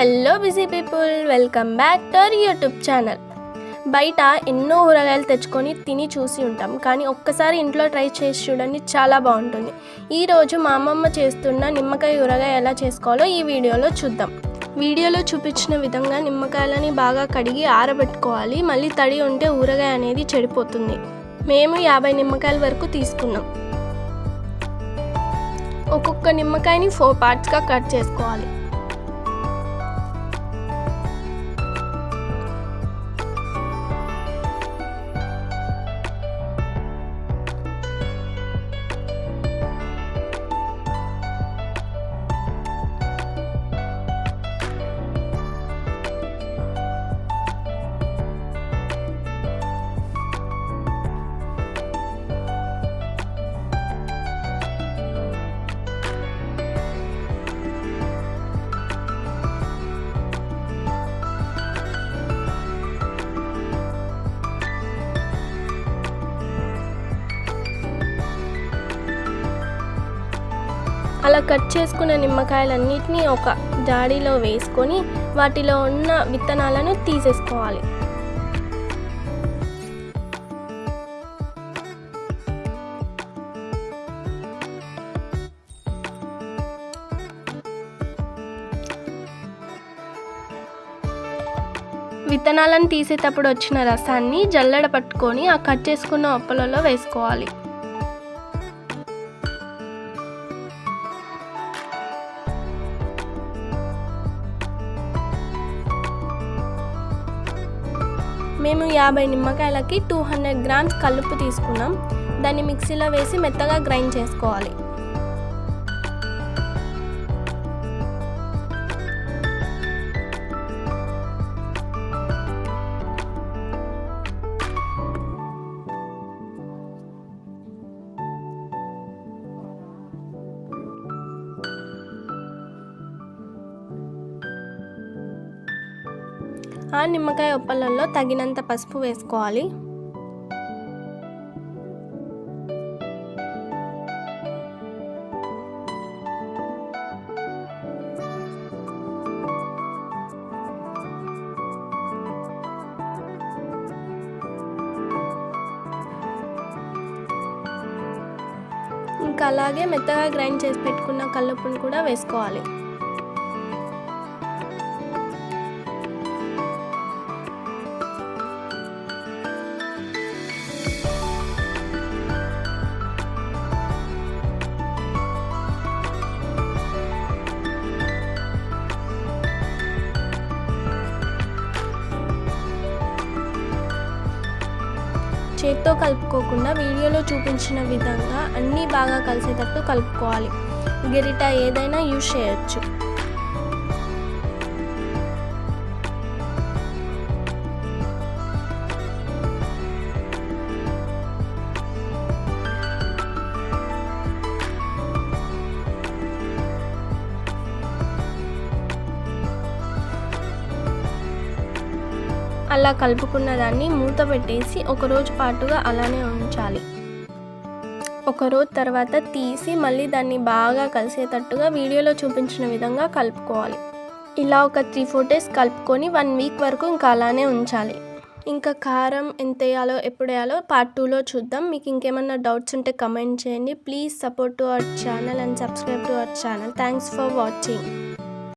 Hello busy people, welcome back to our YouTube channel. బయట ఎన్నో ఊరగాయలు తెచ్చుకొని తిని చూసి ఉంటాం, కానీ ఒక్కసారి ఇంట్లో ట్రై చేసి చూడండి, చాలా బాగుంటుంది. ఈరోజు మా అమ్మమ్మ చేస్తున్న నిమ్మకాయ ఊరగాయ ఎలా చేసుకోవాలో ఈ వీడియోలో చూద్దాం. వీడియోలో చూపించిన విధంగా నిమ్మకాయలని బాగా కడిగి ఆరబెట్టుకోవాలి. మళ్ళీ తడి ఉంటే ఊరగాయ అనేది చెడిపోతుంది. మేము 50 నిమ్మకాయల వరకు తీసుకున్నాం. ఒక్కొక్క నిమ్మకాయని 4 పార్ట్స్గా కట్ చేసుకోవాలి. అలా కట్ చేసుకున్న నిమ్మకాయలన్నిటినీ ఒక జాడీలో వేసుకొని వాటిలో ఉన్న విత్తనాలను తీసేసుకోవాలి. విత్తనాలను తీసేటప్పుడు వచ్చిన రసాన్ని జల్లెడ పట్టుకొని ఆ కట్ చేసుకున్న ఒప్పలలో వేసుకోవాలి. మేము 50 నిమ్మకాయలకి 200 గ్రామ్స్ కల్లుప్పు తీసుకున్నాం. దాన్ని మిక్సీలో వేసి మెత్తగా గ్రైండ్ చేసుకోవాలి. ఆ నిమ్మకాయ ఒప్పలలో తగినంత పసుపు వేసుకోవాలి. ఇంకా అలాగే మెత్తగా గ్రైండ్ చేసి పెట్టుకున్న కల్లుప్పుని కూడా వేసుకోవాలి. చేత్తో కలుపుకోకుండా వీడియోలో చూపించిన విధంగా అన్నీ బాగా కలిసేటట్టు కలుపుకోవాలి. గరిట ఏదైనా యూజ్ చేయొచ్చు. అలా కలుపుకున్న దాన్ని మూత పెట్టేసి ఒకరోజు పాటుగా అలానే ఉంచాలి. ఒకరోజు తర్వాత తీసి మళ్ళీ దాన్ని బాగా కలిసేటట్టుగా వీడియోలో చూపించిన విధంగా కలుపుకోవాలి. ఇలా ఒక 3-4 డేస్ కలుపుకొని 1 వీక్ వరకు ఇంకా అలానే ఉంచాలి. ఇంకా కారం ఎంత వేయాలో ఎప్పుడు వేయాలో పార్ట్ 2లో చూద్దాం. మీకు ఇంకేమన్నా డౌట్స్ ఉంటే కమెంట్ చేయండి. Please support to our channel and subscribe to our channel. Thanks for watching.